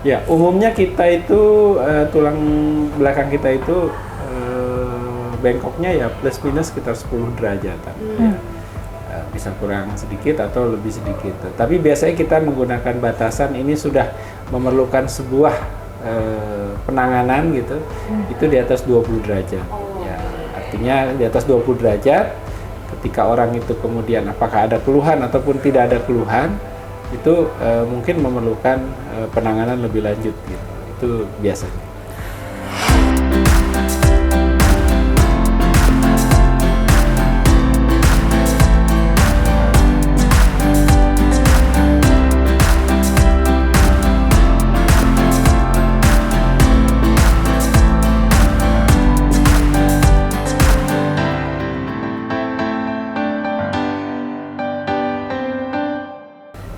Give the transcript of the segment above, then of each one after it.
Ya, umumnya kita itu tulang belakang kita itu bengkoknya ya plus minus sekitar 10 derajatan. Ya. Bisa kurang sedikit atau lebih sedikit. Tapi biasanya kita menggunakan batasan ini sudah memerlukan sebuah penanganan gitu. Itu di atas 20 derajat. Ya, artinya di atas 20 derajat ketika orang itu kemudian apakah ada keluhan ataupun tidak ada keluhan, itu mungkin memerlukan penanganan lebih lanjut gitu. Itu biasanya.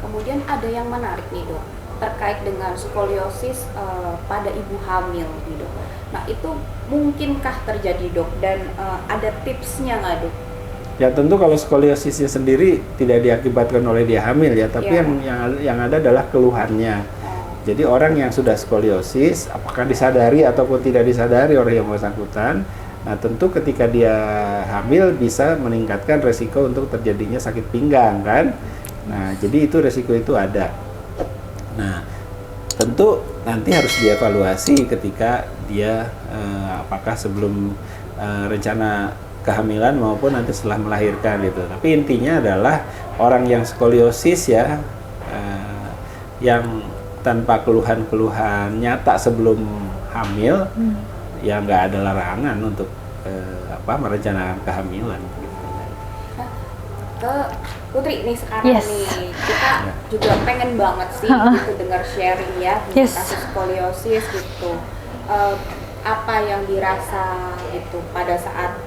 Kemudian ada yang menarik nih dok, terkait dengan skoliosis pada ibu hamil nih dok. Nah itu mungkinkah terjadi dok, dan ada tipsnya nggak dok? Ya tentu kalau skoliosisnya sendiri tidak diakibatkan oleh dia hamil ya, tapi yang ada adalah keluhannya. Jadi orang yang sudah skoliosis, apakah disadari ataupun tidak disadari oleh yang bersangkutan, nah tentu ketika dia hamil bisa meningkatkan resiko untuk terjadinya sakit pinggang kan. Nah, jadi itu resiko itu ada. Nah, tentu nanti harus dievaluasi ketika dia apakah sebelum rencana kehamilan maupun nanti setelah melahirkan gitu. Tapi intinya adalah orang yang skoliosis ya, yang tanpa keluhan-keluhan nyata sebelum hamil, ya nggak ada larangan untuk merencanakan kehamilan. Ke Putri nih sekarang nih, kita juga pengen banget sih gitu dengar sharing ya kasus skoliosis gitu. Apa yang dirasa gitu pada saat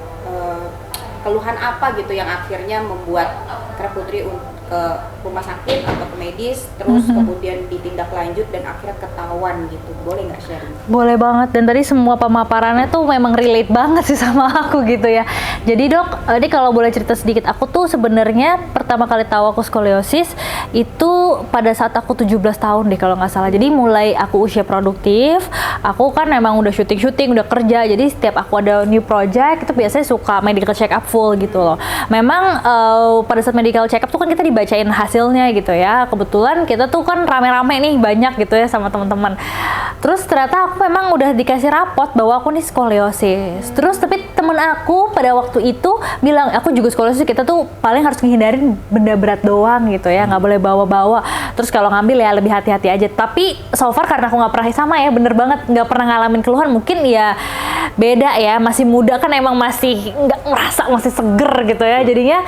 keluhan apa gitu yang akhirnya membuat Kak Putri ke rumah sakit atau ke medis, terus kemudian ditindak lanjut dan akhirnya ketahuan gitu. Boleh nggak sharing? Boleh banget, dan tadi semua pemaparannya tuh memang relate banget sih sama aku gitu ya. Jadi dok, ini kalau boleh cerita sedikit, aku tuh sebenarnya pertama kali tahu aku skoliosis itu pada saat aku 17 tahun deh kalau nggak salah. Jadi mulai aku usia produktif, aku kan memang udah syuting, udah kerja, jadi setiap aku ada new project itu biasanya suka medical check up full gitu loh. Memang pada saat medical check up tuh kan kita dibacain hasilnya gitu ya. Kebetulan kita tuh kan rame-rame nih banyak gitu ya sama teman-teman. Terus ternyata aku memang udah dikasih rapot bahwa aku nih skoliosis. Terus tapi temen aku pada waktu itu bilang aku juga skoliosis, kita tuh paling harus menghindarin benda berat doang gitu ya, nggak boleh bawa-bawa. Terus kalau ngambil ya lebih hati-hati aja. Tapi so far karena aku nggak pernah sama ya, bener banget nggak pernah ngalamin keluhan, mungkin ya beda ya, masih muda kan emang masih nggak ngerasa, masih seger gitu ya. Jadinya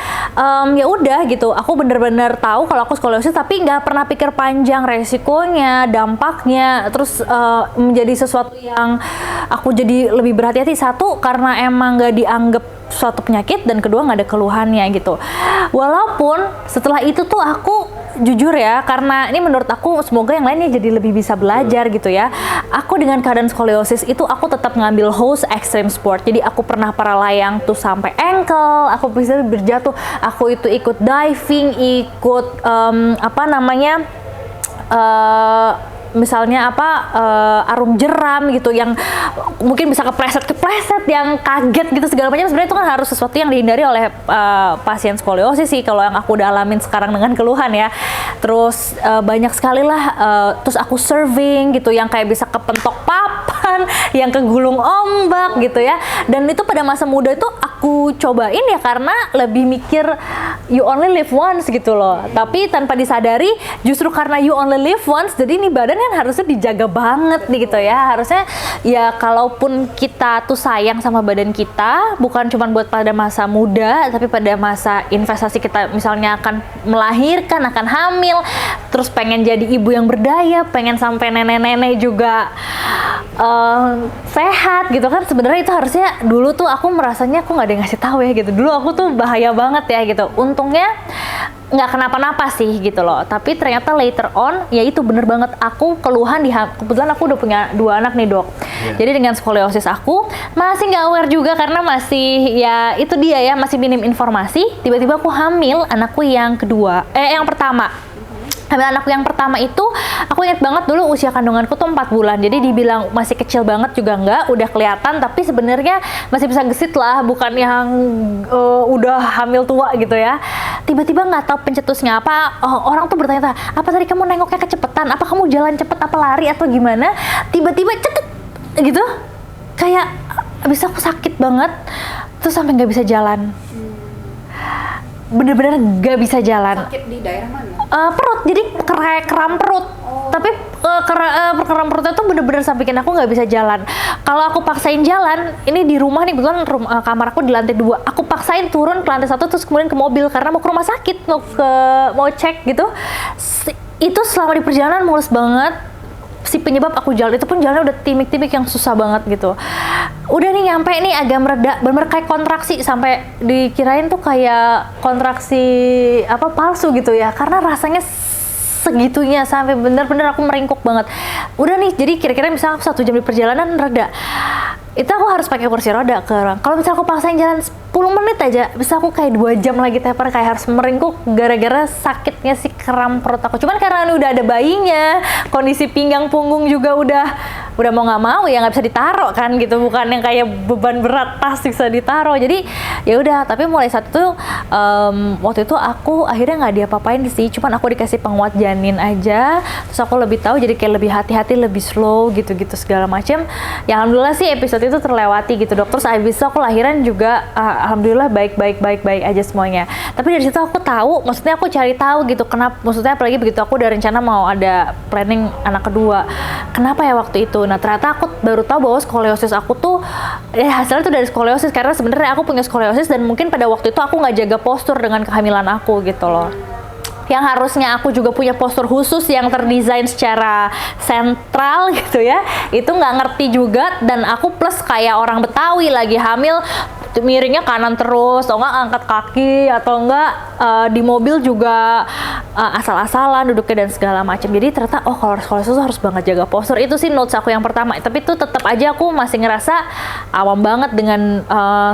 ya udah gitu, aku bener-bener tahu kalau aku skoliosis tapi nggak pernah pikir panjang resikonya, dampaknya, terus menjadi sesuatu yang aku jadi lebih berhati-hati. Satu, karena emang nggak dianggap suatu penyakit, dan kedua nggak ada keluhannya gitu. Walaupun setelah itu tuh aku jujur ya, karena ini menurut aku semoga yang lainnya jadi lebih bisa belajar gitu ya. Aku dengan keadaan skoliosis itu aku tetap ngambil host extreme sport. Jadi aku pernah para layang tuh sampai ankle, aku bisa berjatuh, aku itu ikut diving, ikut misalnya arum jeram gitu yang mungkin bisa kepleset yang kaget gitu segala macam. Sebenarnya itu kan harus sesuatu yang dihindari oleh pasien skoliosis sih kalau yang aku udah alamin sekarang dengan keluhan ya. Terus banyak sekali lah, terus aku surfing gitu yang kayak bisa kepentok papan, yang kegulung ombak gitu ya. Dan itu pada masa muda itu aku cobain ya karena lebih mikir you only live once gitu loh. Tapi tanpa disadari justru karena you only live once, jadi ini badan kan harusnya dijaga banget nih gitu ya. Harusnya ya kalaupun kita tuh sayang sama badan kita, bukan cuma buat pada masa muda, tapi pada masa investasi kita misalnya akan melahirkan, akan hamil, terus pengen jadi ibu yang berdaya, pengen sampai nenek-nenek juga sehat gitu kan. Sebenarnya itu harusnya dulu tuh aku merasanya aku nggak ada yang ngasih tahu ya gitu. Dulu aku tuh bahaya banget ya gitu. Untungnya nggak kenapa-napa sih gitu loh, tapi ternyata later on ya itu bener banget aku keluhan kebetulan aku udah punya 2 anak nih dok. Jadi dengan skoliosis aku masih nggak aware juga karena masih ya itu dia ya, masih minim informasi. Tiba-tiba aku hamil anakku yang pertama Hamil anakku yang pertama itu, aku ingat banget dulu usia kandunganku tuh 4 bulan. Jadi dibilang masih kecil banget juga enggak, udah kelihatan tapi sebenarnya masih bisa gesit lah, bukan yang udah hamil tua gitu ya. Tiba-tiba nggak tahu pencetusnya apa, orang tuh bertanya, apa tadi kamu nengoknya kecepetan? Apa kamu jalan cepet, apa lari atau gimana? Tiba-tiba cetet gitu, kayak abis aku sakit banget, terus sampai nggak bisa jalan. Bener-bener gak bisa jalan. Sakit di daerah mana? Perut, jadi kram perut. Tapi kram perutnya tuh bener-bener sampai bikin aku nggak bisa jalan. Kalau aku paksain jalan, ini di rumah nih, kebetulan kamar aku di lantai 2. Aku paksain turun ke lantai 1 terus kemudian ke mobil karena mau ke rumah sakit, mau cek gitu. Itu selama di perjalanan mulus banget. Si penyebab aku jalan itu pun jalannya udah timik-timik yang susah banget gitu. Udah nih nyampe nih agak mereda, bener kayak kontraksi, sampai dikirain tuh kayak kontraksi apa palsu gitu ya, karena rasanya segitunya sampai bener-bener aku meringkuk banget. Udah nih, jadi kira-kira misalnya 1 jam di perjalanan reda, itu aku harus pakai kursi roda ke orang. Kalau misalnya aku paksain jalan 10 menit aja, bisa aku kayak 2 jam lagi taper, kayak harus meringkuk gara-gara sakitnya si kram perut aku. Cuman karena udah ada bayinya, kondisi pinggang punggung juga udah mau nggak mau ya nggak bisa ditaro kan gitu, bukan yang kayak beban berat tas bisa ditaro. Jadi ya udah, tapi mulai saat itu waktu itu aku akhirnya nggak diapa-apain sih, cuman aku dikasih penguat janin aja, terus aku lebih tahu jadi kayak lebih hati-hati, lebih slow gitu-gitu segala macam. Ya alhamdulillah sih episode itu terlewati gitu dok. Terus abis itu aku lahiran juga alhamdulillah baik aja semuanya. Tapi dari situ aku tahu, maksudnya aku cari tahu gitu kenapa, maksudnya apalagi begitu aku udah rencana mau ada planning anak kedua, kenapa ya waktu itu. Nah ternyata aku baru tahu bahwa skoliosis aku tuh hasilnya tuh dari skoliosis, karena sebenarnya aku punya skoliosis dan mungkin pada waktu itu aku nggak jaga postur dengan kehamilan aku gitu loh. Yang harusnya aku juga punya postur khusus yang terdesain secara sentral gitu ya, itu nggak ngerti juga. Dan aku plus kayak orang Betawi lagi hamil, miringnya kanan terus, atau nggak angkat kaki, atau nggak di mobil juga asal-asalan duduknya dan segala macam. Jadi ternyata kalau skoliosis harus banget jaga postur. Itu sih notes aku yang pertama. Tapi itu tetap aja aku masih ngerasa awam banget dengan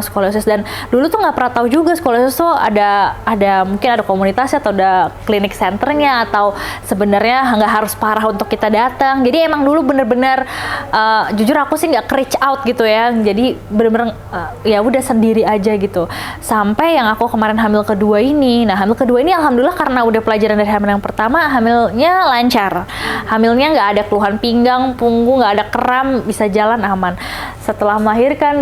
skoliosis, dan dulu tuh nggak pernah tahu juga skoliosis tuh ada mungkin ada komunitasnya atau ada klinik centernya, atau sebenarnya nggak harus parah untuk kita datang. Jadi emang dulu bener-bener jujur aku sih nggak reach out gitu ya. Jadi bener-bener ya udah sendiri aja gitu. Sampai yang aku kemarin hamil kedua ini. Nah hamil kedua ini alhamdulillah karena udah pelajaran dari hamil yang pertama, hamilnya lancar. Hamilnya nggak ada keluhan pinggang, punggung, nggak ada kram, bisa jalan aman. Setelah melahirkan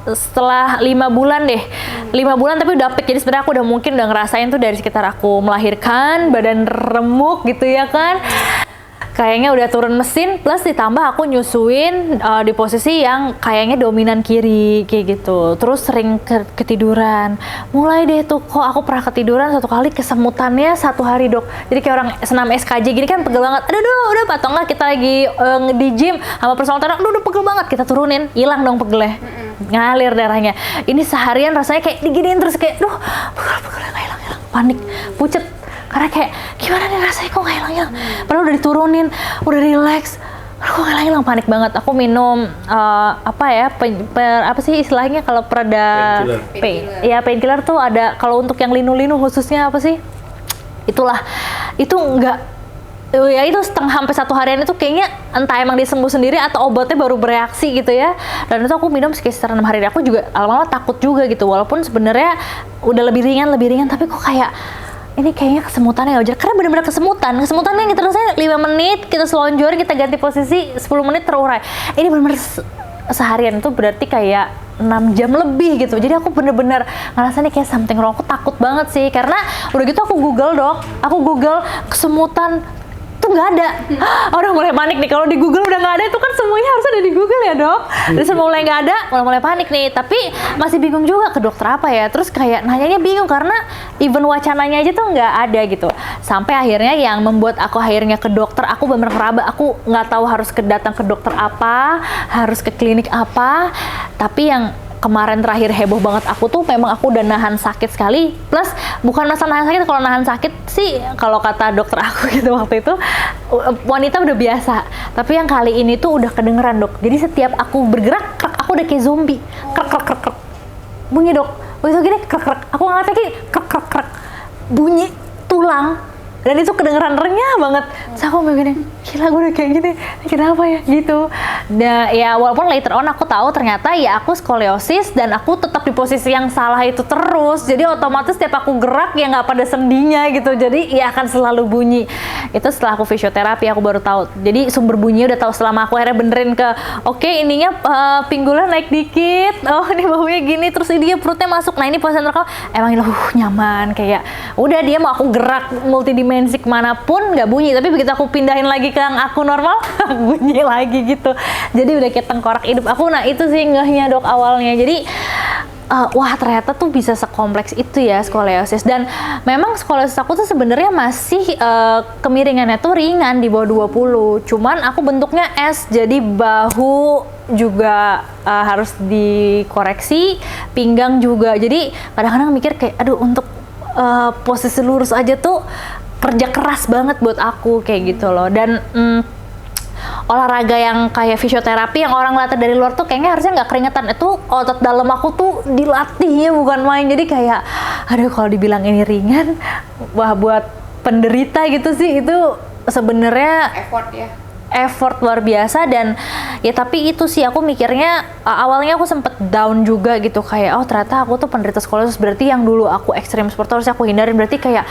setelah 5 bulan deh, 5 bulan tapi udah peak. Jadi sebenarnya aku udah mungkin udah ngerasain tuh dari sekitar aku melahirkan, badan remuk gitu ya kan, kayaknya udah turun mesin, plus ditambah aku nyusuin di posisi yang kayaknya dominan kiri kayak gitu. Terus sering ketiduran. Mulai deh tuh kok aku pernah ketiduran 1 kali kesemutannya 1 hari dok. Jadi kayak orang senam SKJ gini kan pegel banget. Aduh udah atau enggak kita lagi di gym sama personal trainer, udah pegel banget, kita turunin, hilang dong pegelnya. Ngalir darahnya. Ini seharian rasanya kayak diginiin terus kayak pegel nggak hilang, panik, pucet. Karena kayak gimana nih rasanya kok nggak hilang, padahal udah diturunin, udah relax, kok nggak hilang, panik banget. Aku minum apa sih istilahnya kalau pereda painkiller tuh ada, kalau untuk yang linu-linu khususnya apa sih? Itulah, itu nggak. Ya itu sampai 1 harian itu kayaknya entah emang dia sembuh sendiri atau obatnya baru bereaksi gitu ya. Dan itu aku minum sekitar 6 hari. Aku juga lama-lama takut juga gitu, walaupun sebenarnya udah lebih ringan, tapi kok kayak ini kayaknya kesemutannya nggak wajar, karena benar-benar kesemutannya kita rasanya 5 menit kita selonjorin, kita ganti posisi 10 menit terurai. Ini benar-benar seharian itu berarti kayak 6 jam lebih gitu. Jadi aku bener-bener ngerasa nih kayak something wrong. Aku takut banget sih, karena udah gitu aku Google kesemutan tuh nggak ada. Orang mulai panik nih, kalau di Google udah nggak ada, itu kan semuanya harus ada di Google ya dok. Terus mulai nggak ada, mulai panik nih. Tapi masih bingung juga ke dokter apa ya. Terus kayak nanyanya bingung karena even wacananya aja tuh nggak ada gitu. Sampai akhirnya yang membuat aku akhirnya ke dokter, aku bener-bener meraba. Aku nggak tahu harus datang ke dokter apa, harus ke klinik apa. Tapi yang kemarin terakhir heboh banget aku tuh memang aku udah nahan sakit sekali, plus bukan masalah nahan sakit. Kalau nahan sakit sih kalau kata dokter aku gitu waktu itu wanita udah biasa, tapi yang kali ini tuh udah kedengeran dok. Jadi setiap aku bergerak aku udah kayak zombie, krek bunyi dok. Begitu gini krek, aku nggak lagi krek bunyi tulang, dan itu kedengeran renyah banget. Terus aku begini, gila gue udah kayak gini, kenapa ya gitu. Nah ya walaupun later on aku tahu ternyata ya aku skoliosis dan aku tetap di posisi yang salah itu terus. Jadi otomatis setiap aku gerak ya nggak pada sendinya gitu. Jadi ya akan selalu bunyi. Itu setelah aku fisioterapi aku baru tahu. Jadi sumber bunyinya udah tahu selama aku akhirnya benerin ke oke, ininya pinggulnya naik dikit. Oh ini baunya gini, terus ini perutnya masuk. Nah ini posisi kau emang nyaman, kayak udah dia mau aku gerak multidimensi kemanapun nggak bunyi. Tapi begitu aku pindahin lagi ke yang aku normal bunyi lagi gitu. Jadi udah kayak tengkorak hidup aku. Nah itu sih ngehnya dok awalnya. Jadi wah ternyata tuh bisa sekompleks itu ya skoliosis. Dan memang skoliosis aku tuh sebenarnya masih kemiringannya tuh ringan di bawah 20. Cuman aku bentuknya S, jadi bahu juga harus dikoreksi, pinggang juga. Jadi kadang-kadang mikir kayak aduh untuk posisi lurus aja tuh kerja keras banget buat aku kayak gitu loh. Dan olahraga yang kayak fisioterapi yang orang latih dari luar tuh kayaknya harusnya nggak keringetan. Itu otot dalam aku tuh dilatihnya bukan main. Jadi kayak aduh kalau dibilang ini ringan, wah buat penderita gitu sih itu sebenarnya effort luar biasa. Dan ya tapi itu sih aku mikirnya awalnya aku sempet down juga gitu, kayak oh ternyata aku tuh penderita skoliosis, berarti yang dulu aku ekstrim sport harusnya aku hindarin. Berarti kayak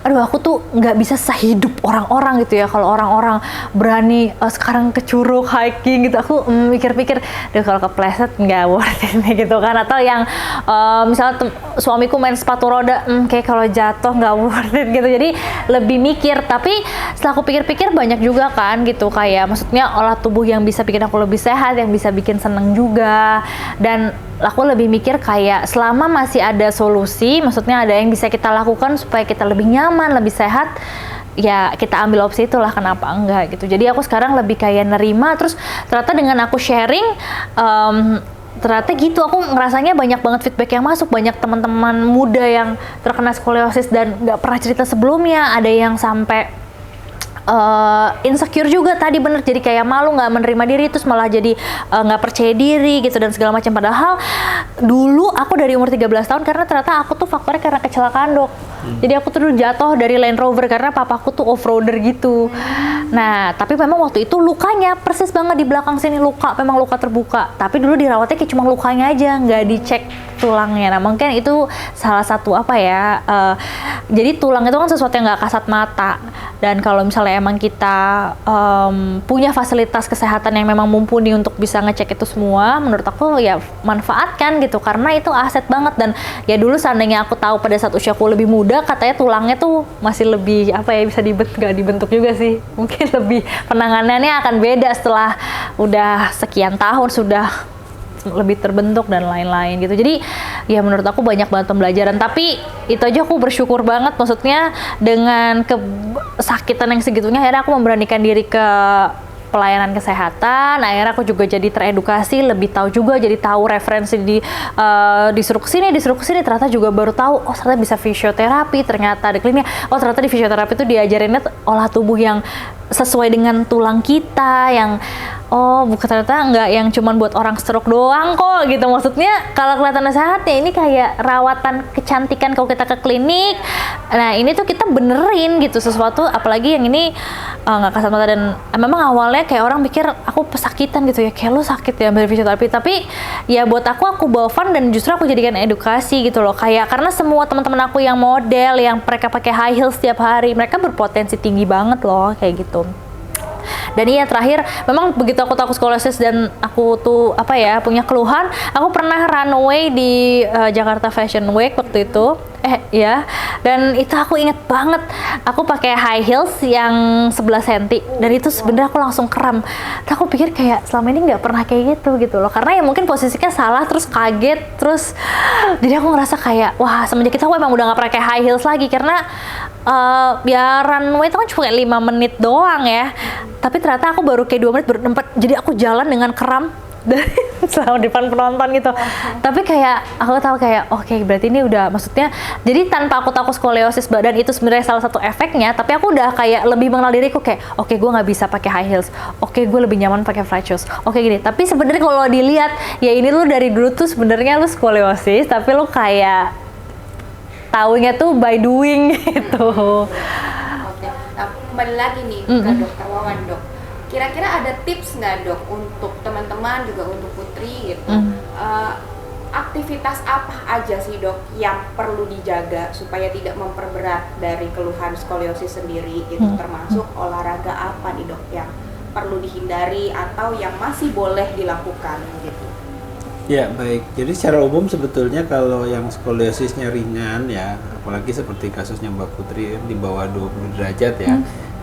aduh aku tuh nggak bisa sehidup orang-orang gitu ya. Kalau orang-orang berani sekarang ke Curug hiking gitu, aku mikir-pikir deh kalau kepleset nggak worth it gitu kan. Atau yang misalnya suamiku main sepatu roda, kayak kalau jatuh nggak worth it gitu. Jadi lebih mikir. Tapi setelah aku pikir-pikir banyak juga kan gitu, kayak maksudnya olah tubuh yang bisa bikin aku lebih sehat, yang bisa bikin seneng juga. Dan aku lebih mikir kayak selama masih ada solusi, maksudnya ada yang bisa kita lakukan supaya kita lebih nyaman, lebih sehat, ya kita ambil opsi itulah, kenapa enggak gitu. Jadi aku sekarang lebih kayak nerima. Terus ternyata dengan aku sharing, ternyata gitu aku ngerasanya banyak banget feedback yang masuk. Banyak teman-teman muda yang terkena skoliosis dan nggak pernah cerita sebelumnya. Ada yang sampai insecure juga tadi, bener, jadi kayak malu nggak menerima diri, terus malah jadi nggak percaya diri gitu dan segala macam. Padahal dulu aku dari umur 13 tahun, karena ternyata aku tuh faktornya karena kecelakaan dok. Jadi aku tuh dulu jatuh dari Land Rover karena papaku tuh off-roader gitu. Nah tapi memang waktu itu lukanya persis banget di belakang sini, luka, memang luka terbuka. Tapi dulu dirawatnya kayak cuma lukanya aja, nggak dicek tulangnya. Nah mungkin itu salah satu apa ya, jadi tulang itu kan sesuatu yang nggak kasat mata. Dan kalau misalnya emang kita punya fasilitas kesehatan yang memang mumpuni untuk bisa ngecek itu semua, menurut aku ya manfaatkan gitu, karena itu aset banget. Dan ya dulu seandainya aku tahu pada saat usiaku lebih muda, katanya tulangnya tuh masih lebih apa ya, bisa nggak dibentuk juga sih, mungkin lebih penanganannya akan beda setelah udah sekian tahun sudah lebih terbentuk dan lain-lain gitu. Jadi ya menurut aku banyak banget pembelajaran. Tapi itu aja aku bersyukur banget, maksudnya dengan kesakitan yang segitunya akhirnya aku memberanikan diri ke pelayanan kesehatan. Akhirnya aku juga jadi teredukasi, lebih tahu juga, jadi tahu referensi disuruh kesini, ternyata juga baru tahu, oh ternyata bisa fisioterapi, ternyata ada kliniknya, oh ternyata di fisioterapi itu diajarinnya olah tubuh yang sesuai dengan tulang kita, yang oh bukan, ternyata nggak yang cuman buat orang stroke doang kok gitu. Maksudnya kalau kelihatan sehat ya ini kayak rawatan kecantikan kalau kita ke klinik. Nah ini tuh kita benerin gitu sesuatu, apalagi yang ini nggak kasat mata. Dan memang awalnya kayak orang pikir aku pesakitan gitu ya, kayak lu sakit ya ambil fisioterapi. Tapi ya buat aku bawa fun dan justru aku jadikan edukasi gitu loh. Kayak karena semua teman-teman aku yang model, yang mereka pakai high heels setiap hari, mereka berpotensi tinggi banget loh kayak gitu. Dan iya terakhir, memang begitu aku tahu skoliosis dan aku tuh apa ya punya keluhan, aku pernah runway di Jakarta Fashion Week waktu itu. Ya, dan itu aku inget banget, aku pakai high heels yang 11 cm dan itu sebenarnya aku langsung kram. Terus aku pikir kayak selama ini nggak pernah kayak gitu loh, karena ya mungkin posisinya salah, terus kaget, terus jadi aku ngerasa kayak wah semenjak itu aku emang udah nggak pakai high heels lagi, karena ya runway itu kan cuma 5 menit doang ya, tapi ternyata aku baru kayak 2 menit berempat, jadi aku jalan dengan kram dari selama depan penonton gitu. Tapi kayak aku tahu kayak oke, berarti ini udah, maksudnya jadi tanpa aku tahu skoliosis badan itu sebenarnya salah satu efeknya, tapi aku udah kayak lebih mengenal diriku, kayak oke gue nggak bisa pakai high heels, oke gue lebih nyaman pakai flat shoes, oke gini. Tapi sebenarnya kalau dilihat ya ini lu dari dulu tuh sebenarnya lu skoliosis, tapi lu kayak taunya tuh by doing gitu. Oke. Nah, kembali lagi nih ke Dokter Wawan, Dok. Kira-kira ada tips nggak, Dok, untuk teman-teman juga untuk Putri gitu? Aktivitas apa aja sih, Dok, yang perlu dijaga supaya tidak memperberat dari keluhan skoliosis sendiri gitu? Termasuk olahraga apa nih, Dok, yang perlu dihindari atau yang masih boleh dilakukan gitu? Ya, baik. Jadi secara umum sebetulnya kalau yang skoliosisnya ringan ya, apalagi seperti kasusnya Mbak Putri di bawah 20 derajat ya,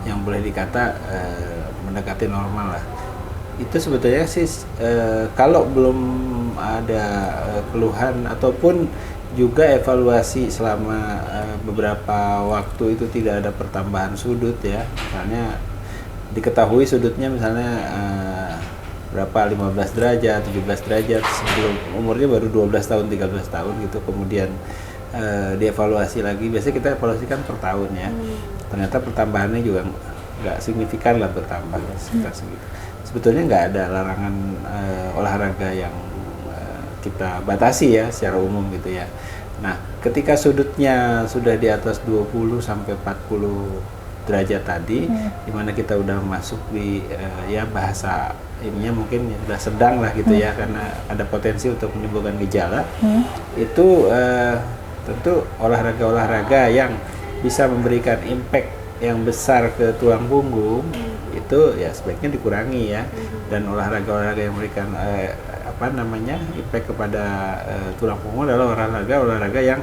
yang boleh dikata mendekati normal lah. Itu sebetulnya sih kalau belum ada keluhan ataupun juga evaluasi selama beberapa waktu itu tidak ada pertambahan sudut ya, misalnya diketahui sudutnya misalnya berapa 15 derajat, 17 derajat sebelum umurnya baru 12 tahun, 13 tahun gitu, kemudian dievaluasi lagi. Biasanya kita evaluasikan per tahun ya. Ternyata pertambahannya juga nggak signifikan lah, bertambah sekitar segitu. Sebetulnya nggak ada larangan olahraga yang kita batasi ya secara umum gitu ya. Nah, ketika sudutnya sudah di atas 20 sampai 40 derajat tadi, dimana kita udah masuk di ya bahasa ininya mungkin sudah sedang lah gitu ya, karena ada potensi untuk menimbulkan gejala, itu tentu olahraga-olahraga yang bisa memberikan impact yang besar ke tulang punggung itu ya sebaiknya dikurangi ya, dan olahraga-olahraga yang memberikan impact kepada tulang punggung adalah olahraga yang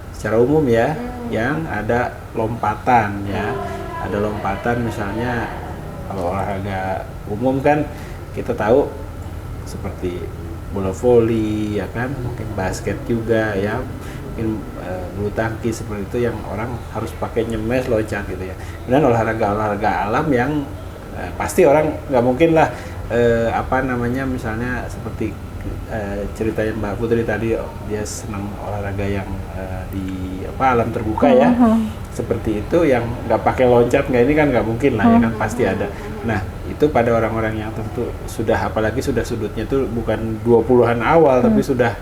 secara umum ya, yang ada lompatan ya, ada lompatan misalnya. Kalau olahraga umum kan kita tahu seperti bola voli ya kan, mungkin basket juga ya, mungkin bulu tangkis seperti itu yang orang harus pakai nyemes, loncat gitu ya. Dan olahraga alam yang pasti orang nggak mungkin lah misalnya seperti ceritanya Mbak Putri tadi, dia senang olahraga yang di alam terbuka ya, seperti itu yang nggak pakai loncat, nggak, ini kan nggak mungkin lah ya kan, pasti ada. Nah itu pada orang-orang yang tentu sudah, apalagi sudah sudutnya itu bukan 20-an awal tapi sudah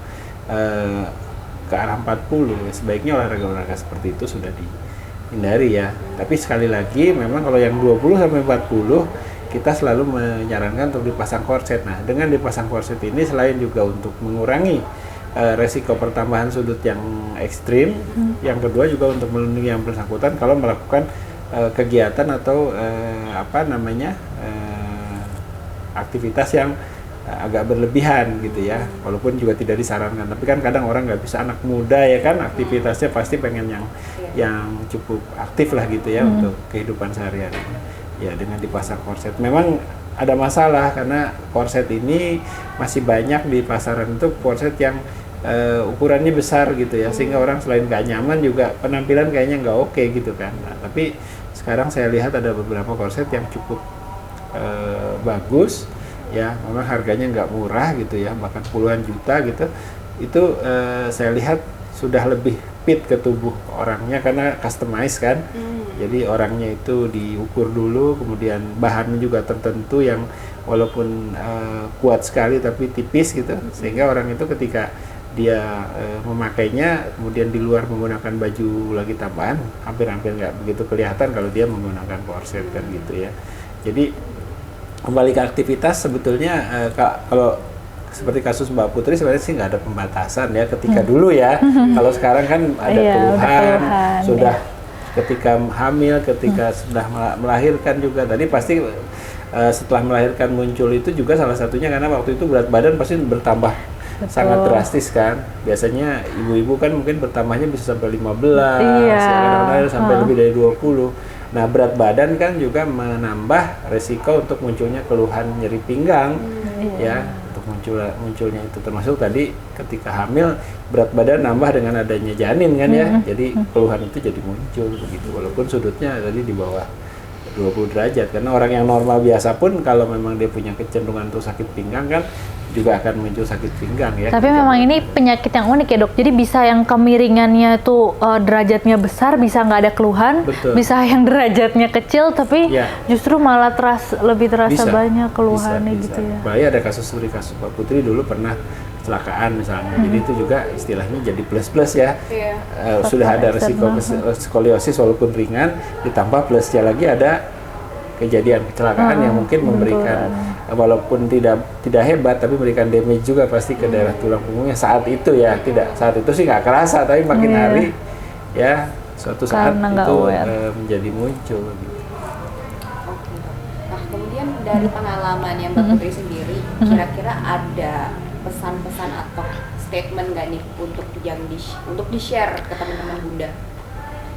ke arah 40, sebaiknya olahraga-olahraga seperti itu sudah dihindari ya. Tapi sekali lagi memang kalau yang 20 sampai 40 kita selalu menyarankan untuk dipasang korset. Nah, dengan dipasang korset ini selain juga untuk mengurangi resiko pertambahan sudut yang ekstrim, yang kedua juga untuk melindungi yang bersangkutan kalau melakukan kegiatan atau aktivitas yang agak berlebihan gitu ya, walaupun juga tidak disarankan. Tapi kan kadang orang nggak bisa, anak muda ya kan, aktivitasnya pasti pengen yang cukup aktif lah gitu ya untuk kehidupan sehari-hari. Ya dengan dipasang korset memang ada masalah, karena korset ini masih banyak di pasaran itu korset yang ukurannya besar gitu ya, sehingga orang selain gak nyaman juga penampilan kayaknya nggak oke gitu kan. Nah, tapi sekarang saya lihat ada beberapa korset yang cukup bagus ya, memang harganya nggak murah gitu ya, bahkan puluhan juta gitu. Itu saya lihat sudah lebih fit ke tubuh orangnya karena customize kan. Jadi orangnya itu diukur dulu, kemudian bahannya juga tertentu yang walaupun kuat sekali tapi tipis gitu, sehingga orang itu ketika dia memakainya kemudian di luar menggunakan baju lagi tambahan, hampir-hampir nggak begitu kelihatan kalau dia menggunakan korset kan gitu ya. Jadi kembali ke aktivitas, sebetulnya kalau seperti kasus Mbak Putri sebenarnya sih nggak ada pembatasan ya ketika dulu ya. Kalau sekarang kan ada keluhan, sudah ketika hamil, ketika sudah melahirkan juga. Tadi pasti setelah melahirkan muncul itu juga salah satunya karena waktu itu berat badan pasti bertambah sangat drastis kan. Biasanya ibu-ibu kan mungkin bertambahnya bisa sampai 15, kadang-kadang sampai lebih dari 20. Nah, berat badan kan juga menambah resiko untuk munculnya keluhan nyeri pinggang ya, untuk munculnya itu, termasuk tadi ketika hamil berat badan nambah dengan adanya janin kan ya. Jadi keluhan itu jadi muncul begitu, walaupun sudutnya tadi di bawah 20 derajat. Karena orang yang normal biasa pun kalau memang dia punya kecenderungan untuk sakit pinggang kan juga akan muncul sakit pinggang ya. Tapi memang ini penyakit yang unik ya dok, jadi bisa yang kemiringannya tuh derajatnya besar bisa nggak ada keluhan. Betul. Bisa yang derajatnya kecil tapi justru malah lebih terasa banyak keluhannya gitu ya. Bahaya ada kasus seperti kasus Mbak Putri dulu pernah kecelakaan misalnya. Jadi itu juga istilahnya jadi plus ya. Sudah ada risiko skoliosis walaupun ringan, ditambah plusnya lagi ada kejadian kecelakaan yang mungkin memberikan walaupun tidak hebat tapi memberikan damage juga pasti ke daerah tulang punggungnya saat itu ya. Tidak saat itu sih nggak kerasa, tapi makin hari ya suatu saat itu menjadi muncul gitu. Oke. Nah, kemudian dari pengalaman yang Mbak Putri sendiri, kira-kira ada pesan-pesan atau statement nggak nih untuk di-share ke teman-teman Bunda?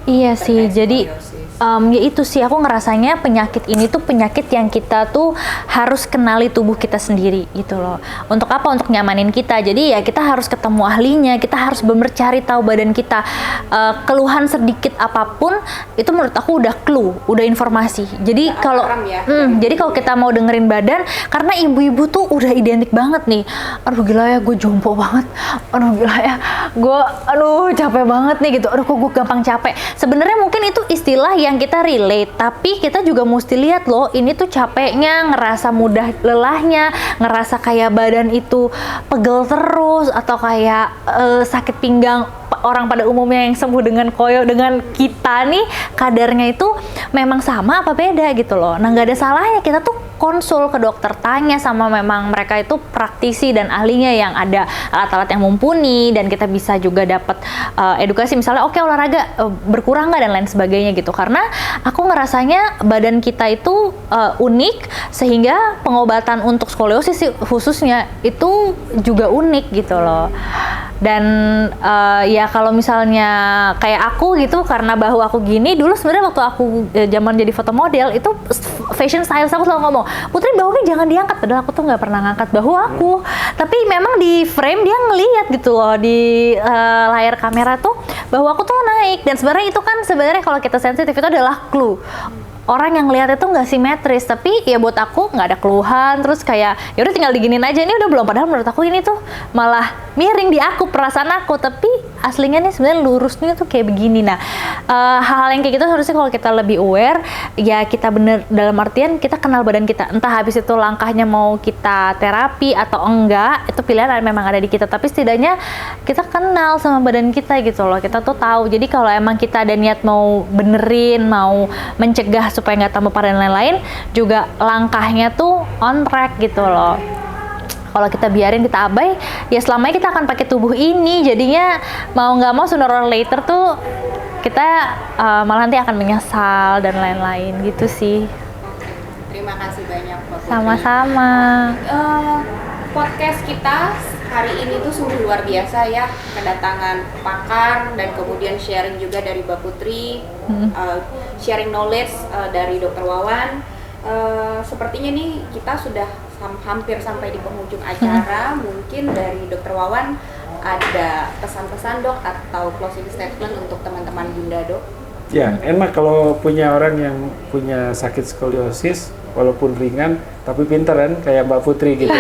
Iya sih, jadi ya itu sih aku ngerasanya penyakit ini tuh penyakit yang kita tuh harus kenali tubuh kita sendiri gitu loh. Untuk apa? Untuk nyamanin kita. Jadi ya kita harus ketemu ahlinya, kita harus mencari tahu badan kita. Keluhan sedikit apapun itu menurut aku udah clue, udah informasi. Jadi jadi kalau kita mau dengerin badan, karena ibu-ibu tuh udah identik banget nih. Aduh gila ya, gue jompo banget. Aduh gila ya, gue capek banget nih gitu. Aduh kok gue gampang capek. Sebenarnya mungkin itu istilah yang kita relate, tapi kita juga mesti lihat loh, ini tuh capeknya, ngerasa mudah lelahnya, ngerasa kayak badan itu pegel terus, atau kayak sakit pinggang orang pada umumnya yang sembuh dengan koyo, dengan kita nih kadarnya itu memang sama apa beda gitu loh. Nah nggak ada salahnya kita tuh konsul ke dokter, tanya sama memang mereka itu praktisi dan ahlinya yang ada alat-alat yang mumpuni, dan kita bisa juga dapat edukasi misalnya oke, olahraga berkurang nggak dan lain sebagainya gitu. Karena aku ngerasanya badan kita itu unik, sehingga pengobatan untuk skoliosis khususnya itu juga unik gitu loh. Dan ya kalau misalnya kayak aku gitu, karena bahu aku gini, dulu sebenarnya waktu aku zaman jadi foto model itu fashion stylist aku selalu ngomong, Putri bahunya jangan diangkat, padahal aku tuh nggak pernah ngangkat bahu aku, tapi memang di frame dia ngelihat gitu loh, di layar kamera tuh bahu aku tuh naik. Dan sebenarnya itu kan sebenarnya kalau kita sensitif itu adalah clue. Orang yang lihat itu nggak simetris, tapi ya buat aku nggak ada keluhan, terus kayak ya udah tinggal diginin aja, ini udah belum, padahal menurut aku ini tuh malah miring di aku, perasaan aku, tapi aslinya nih sebenarnya lurusnya tuh kayak begini. Nah hal-hal yang kayak gitu harusnya kalau kita lebih aware, ya kita bener dalam artian kita kenal badan kita, entah habis itu langkahnya mau kita terapi atau enggak, itu pilihan memang ada di kita, tapi setidaknya kita kenal sama badan kita gitu loh, kita tuh tahu. Jadi kalau emang kita ada niat mau benerin, mau mencegah supaya nggak tambah parah dan lain-lain, juga langkahnya tuh on track gitu loh. Kalau kita biarin, kita abai, ya selamanya kita akan pakai tubuh ini, jadinya mau nggak mau sooner or later tuh kita malah nanti akan menyesal dan lain-lain gitu sih. Terima kasih banyak Mbak Putri. Sama-sama. Podcast kita hari ini tuh sungguh luar biasa ya, kedatangan pakar dan kemudian sharing juga dari Mbak Putri, sharing knowledge dari Dr. Wawan. Sepertinya nih kita sudah hampir sampai di penghujung acara. Mungkin dari Dr. Wawan ada pesan-pesan dok atau closing statement untuk teman-teman Bunda dok? Ya, enak kalau punya orang yang punya sakit skoliosis walaupun ringan tapi pintar kan, kayak Mbak Putri gitu.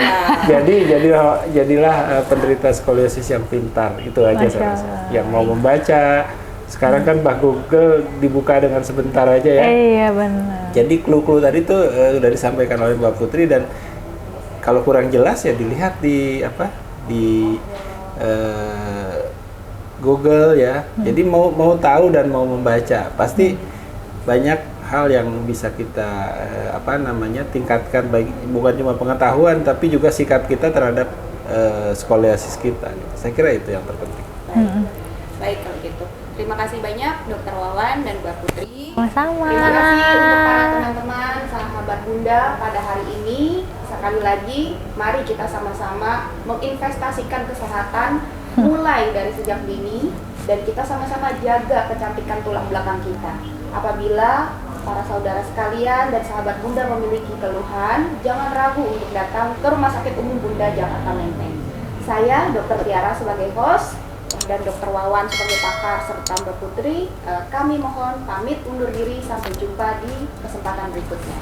Jadilah penderita skoliosis yang pintar, itu aja saya rasa. Yang mau membaca, sekarang kan Google dibuka dengan sebentar aja ya. Iya benar. Jadi clue-clue tadi tuh udah disampaikan oleh Mbak Putri, dan kalau kurang jelas ya dilihat di Google ya. Jadi mau tahu dan mau membaca, pasti banyak hal yang bisa kita tingkatkan, bukan cuma pengetahuan tapi juga sikap kita terhadap skoliosis kita. Saya kira itu yang terpenting. Baik kalau gitu. Terima kasih banyak Dr. Wawan dan Mbak Putri. Sama-sama. Terima kasih untuk para teman-teman sahabat Bunda pada hari ini. Sekali lagi, mari kita sama-sama menginvestasikan kesehatan mulai dari sejak dini, dan kita sama-sama jaga kecantikan tulang belakang kita. Apabila para saudara sekalian dan sahabat Bunda memiliki keluhan, jangan ragu untuk datang ke Rumah Sakit Umum Bunda Jakarta Menteng. Saya Dr. Tiara sebagai host dan Dr. Wawan sebagai pakar serta Mbak Putri, kami mohon pamit undur diri, sampai jumpa di kesempatan berikutnya.